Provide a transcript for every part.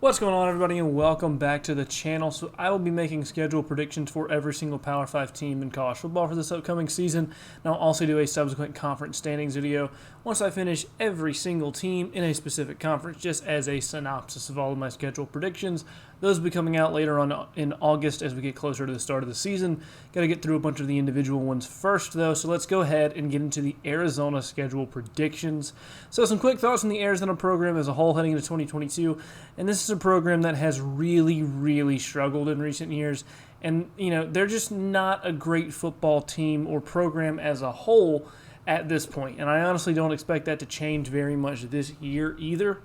What's going on, everybody, and welcome back to the channel. So I will be making schedule predictions for every single Power 5 team in college football for this upcoming season, and I'll also do a subsequent conference standings video once I finish every single team in a specific conference, just as a synopsis of all of my schedule predictions. Those will be coming out later on in August as we get closer to the start of the season. Got to get through a bunch of the individual ones first, though, so let's go ahead and get into the Arizona schedule predictions. So some quick thoughts on the Arizona program as a whole heading into 2022, and this is a program that has really struggled in recent years, and they're just not a great football team or program as a whole at this point, and I honestly don't expect that to change very much this year either.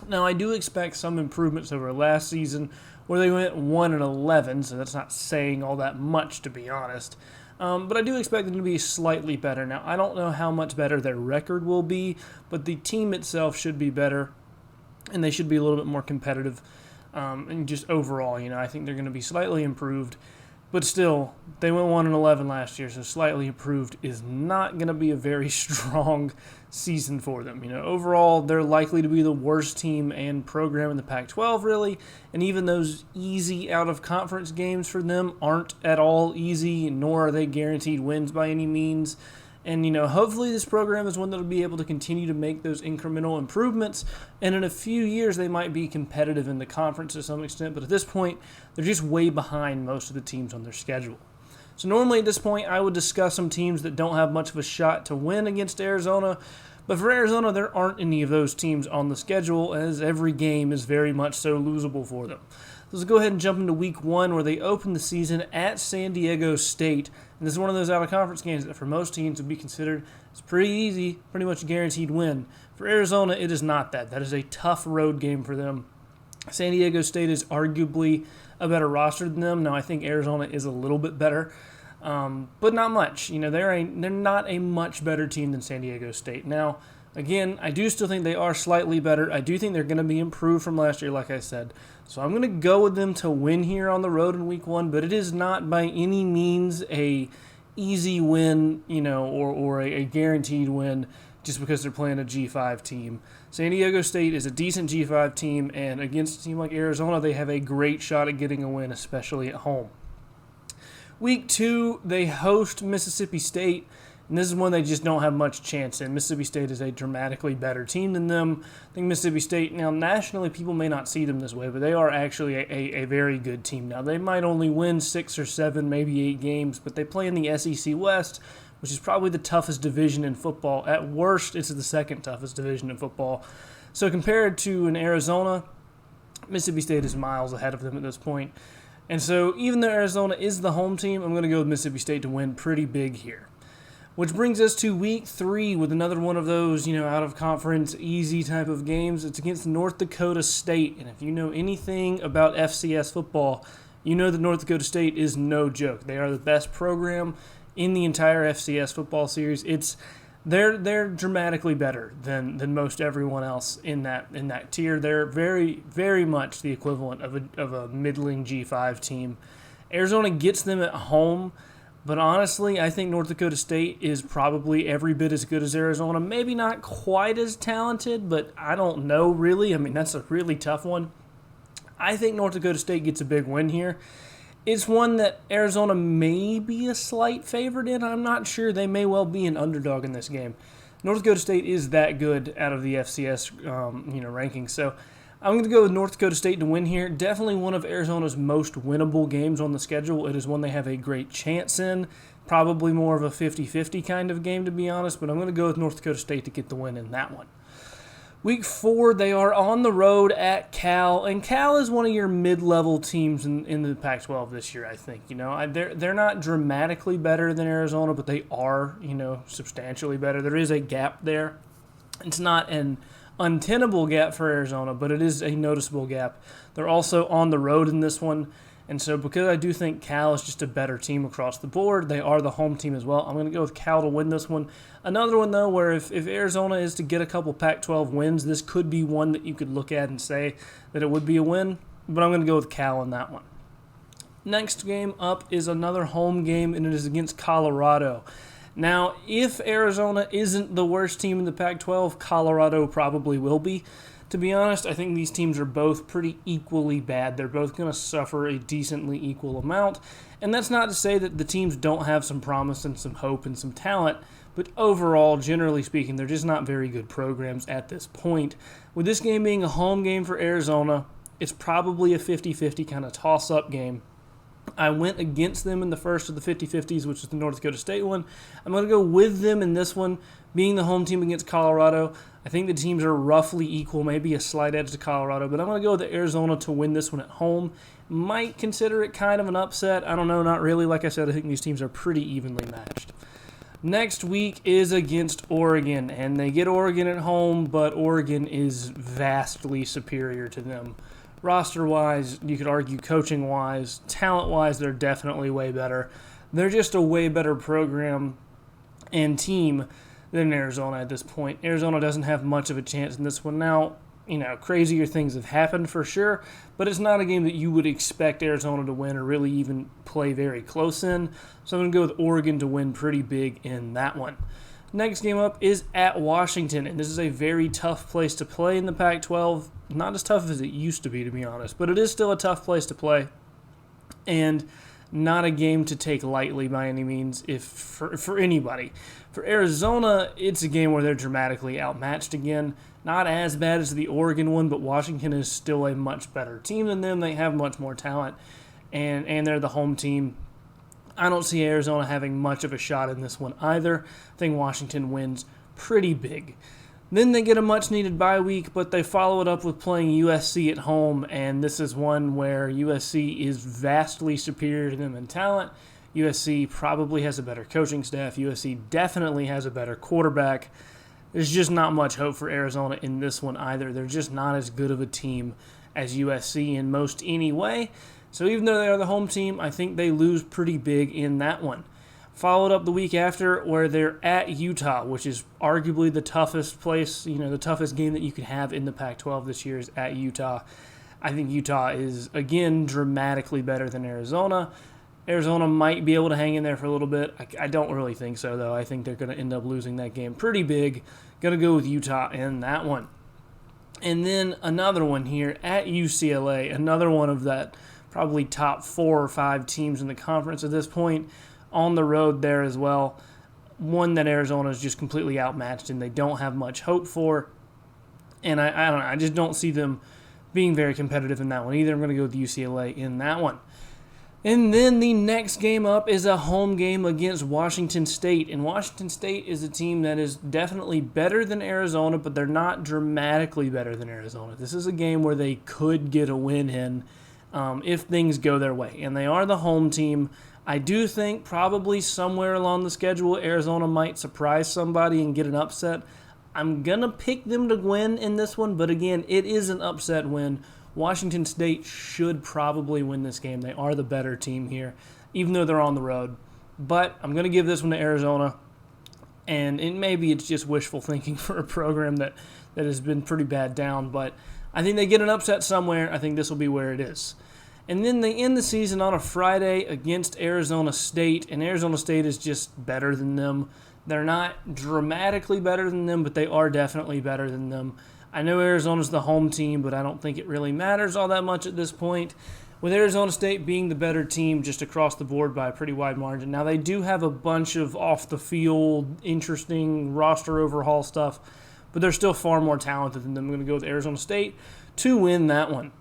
Now, I do expect some improvements over last season where they went 1-11, so that's not saying all that much, to be honest. But I do expect them to be slightly better. Now, I don't know how much better their record will be, but the team itself should be better, and they should be a little bit more competitive. And just overall, I think they're going to be slightly improved. But still, they went 1-11 last year, so slightly improved is not going to be a very strong season for them. Overall, they're likely to be the worst team and program in the Pac-12, really. And even those easy out-of-conference games for them aren't at all easy, nor are they guaranteed wins by any means. And, hopefully this program is one that will be able to continue to make those incremental improvements. And in a few years, they might be competitive in the conference to some extent. But at this point, they're just way behind most of the teams on their schedule. So normally at this point, I would discuss some teams that don't have much of a shot to win against Arizona. But for Arizona, there aren't any of those teams on the schedule, as every game is very much so losable for them. Let's go ahead and jump into week 1, where they open the season at San Diego State. And this is one of those out-of-conference games that for most teams would be considered as pretty easy, pretty much a guaranteed win. For Arizona, it is not that. That is a tough road game for them. San Diego State is arguably a better roster than them. Now, I think Arizona is a little bit better, but not much. They're not a much better team than San Diego State. Now, again, I do still think they are slightly better. I do think they're going to be improved from last year, like I said. So I'm going to go with them to win here on the road in week 1, but it is not by any means a easy win, or a guaranteed win just because they're playing a G5 team. San Diego State is a decent G5 team, and against a team like Arizona, they have a great shot at getting a win, especially at home. Week 2, they host Mississippi State. And this is one they just don't have much chance in. Mississippi State is a dramatically better team than them. I think Mississippi State, now nationally people may not see them this way, but they are actually a very good team. Now they might only win 6 or 7, maybe 8 games, but they play in the SEC West, which is probably the toughest division in football. At worst, it's the second toughest division in football. So compared to an Arizona, Mississippi State is miles ahead of them at this point. And so even though Arizona is the home team, I'm going to go with Mississippi State to win pretty big here. Which brings us to week 3 with another one of those, out-of-conference, easy type of games. It's against North Dakota State. And if you know anything about FCS football, you know that North Dakota State is no joke. They are the best program in the entire FCS football series. They're dramatically better than most everyone else in that tier. They're very much the equivalent of a middling G5 team. Arizona gets them at home. But honestly, I think North Dakota State is probably every bit as good as Arizona. Maybe not quite as talented, but I don't know really. I mean, that's a really tough one. I think North Dakota State gets a big win here. It's one that Arizona may be a slight favorite in. I'm not sure. They may well be an underdog in this game. North Dakota State is that good out of the FCS rankings. So I'm going to go with North Dakota State to win here. Definitely one of Arizona's most winnable games on the schedule. It is one they have a great chance in. Probably more of a 50-50 kind of game, to be honest, but I'm going to go with North Dakota State to get the win in that one. Week 4, they are on the road at Cal, and Cal is one of your mid-level teams in the Pac-12 this year, I think. They're not dramatically better than Arizona, but they are, substantially better. There is a gap there. It's not an untenable gap for Arizona, but it is a noticeable gap. They're also on the road in this one, and so because I do think Cal is just a better team across the board, they are the home team as well. I'm going to go with Cal to win this one. Another one, though, where if Arizona is to get a couple Pac-12 wins, this could be one that you could look at and say that it would be a win, but I'm going to go with Cal in that one. Next game up is another home game, and it is against Colorado. Now, if Arizona isn't the worst team in the Pac-12, Colorado probably will be. To be honest, I think these teams are both pretty equally bad. They're both going to suffer a decently equal amount. And that's not to say that the teams don't have some promise and some hope and some talent, but overall, generally speaking, they're just not very good programs at this point. With this game being a home game for Arizona, it's probably a 50-50 kind of toss-up game. I went against them in the first of the 50-50s, which is the North Dakota State one. I'm going to go with them in this one, being the home team against Colorado. I think the teams are roughly equal, maybe a slight edge to Colorado, but I'm going to go with Arizona to win this one at home. Might consider it kind of an upset. I don't know, not really. Like I said, I think these teams are pretty evenly matched. Next week is against Oregon, and they get Oregon at home, but Oregon is vastly superior to them. Roster-wise, you could argue coaching-wise, talent-wise, they're definitely way better. They're just a way better program and team than Arizona at this point. Arizona doesn't have much of a chance in this one. Now, crazier things have happened for sure, but it's not a game that you would expect Arizona to win or really even play very close in. So I'm going to go with Oregon to win pretty big in that one. Next game up is at Washington, and this is a very tough place to play in the Pac-12. Not as tough as it used to be, to be honest, but it is still a tough place to play, and not a game to take lightly by any means for anybody. For Arizona, it's a game where they're dramatically outmatched again. Not as bad as the Oregon one, but Washington is still a much better team than them. They have much more talent, and they're the home team. I don't see Arizona having much of a shot in this one either. I think Washington wins pretty big. Then they get a much-needed bye week, but they follow it up with playing USC at home, and this is one where USC is vastly superior to them in talent. USC probably has a better coaching staff. USC definitely has a better quarterback. There's just not much hope for Arizona in this one either. They're just not as good of a team as USC in most any way. So even though they are the home team, I think they lose pretty big in that one. Followed up the week after where they're at Utah, which is arguably the toughest place, the toughest game that you could have in the Pac-12 this year is at Utah. I think Utah is, again, dramatically better than Arizona. Arizona might be able to hang in there for a little bit. I don't really think so, though. I think they're going to end up losing that game pretty big. Going to go with Utah in that one. And then another one here at UCLA, another one of that probably top 4 or 5 teams in the conference at this point. On the road there as well. One that Arizona is just completely outmatched and they don't have much hope for. And I don't know. I just don't see them being very competitive in that one either. I'm going to go with UCLA in that one. And then the next game up is a home game against Washington State. And Washington State is a team that is definitely better than Arizona, but they're not dramatically better than Arizona. This is a game where they could get a win in if things go their way. And they are the home team. I do think probably somewhere along the schedule, Arizona might surprise somebody and get an upset. I'm going to pick them to win in this one, but again, it is an upset win. Washington State should probably win this game. They are the better team here, even though they're on the road. But I'm going to give this one to Arizona, and maybe it's just wishful thinking for a program that has been pretty bad down, but I think they get an upset somewhere. I think this will be where it is. And then they end the season on a Friday against Arizona State, and Arizona State is just better than them. They're not dramatically better than them, but they are definitely better than them. I know Arizona's the home team, but I don't think it really matters all that much at this point. With Arizona State being the better team just across the board by a pretty wide margin. Now, they do have a bunch of off-the-field, interesting roster overhaul stuff, but they're still far more talented than them. I'm going to go with Arizona State to win that one.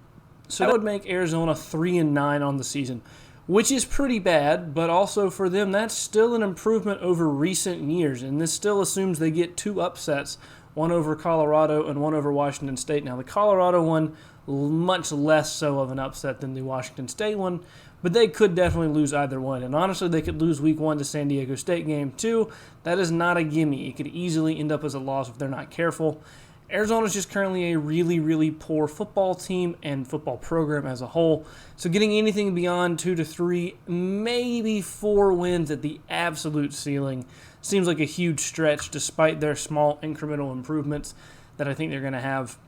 So that would make Arizona 3-9 on the season, which is pretty bad, but also for them, that's still an improvement over recent years, and this still assumes they get 2 upsets, one over Colorado and one over Washington State. Now, the Colorado one, much less so of an upset than the Washington State one, but they could definitely lose either one, and honestly, they could lose week 1 to San Diego State game 2. That is not a gimme. It could easily end up as a loss if they're not careful. Arizona's just currently a really, really poor football team and football program as a whole. So getting anything beyond 2 to 3, maybe 4 wins at the absolute ceiling seems like a huge stretch despite their small incremental improvements that I think they're going to have.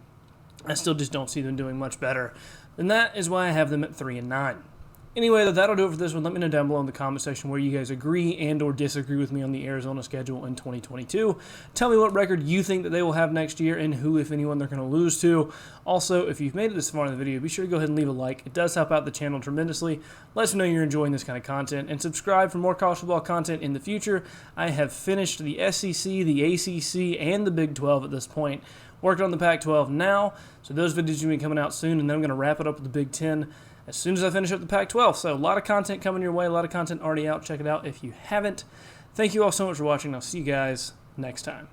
I still just don't see them doing much better. And that is why I have them at 3-9. Anyway, that'll do it for this one. Let me know down below in the comment section where you guys agree and or disagree with me on the Arizona schedule in 2022. Tell me what record you think that they will have next year and who, if anyone, they're going to lose to. Also, if you've made it this far in the video, be sure to go ahead and leave a like. It does help out the channel tremendously. Let us know you're enjoying this kind of content, and subscribe for more college football content in the future. I have finished the SEC, the ACC, and the Big 12 at this point. Working on the Pac-12 now, so those videos are going to be coming out soon, and then I'm going to wrap it up with the Big 10 as soon as I finish up the Pac-12. So a lot of content coming your way, a lot of content already out. Check it out if you haven't. Thank you all so much for watching. I'll see you guys next time.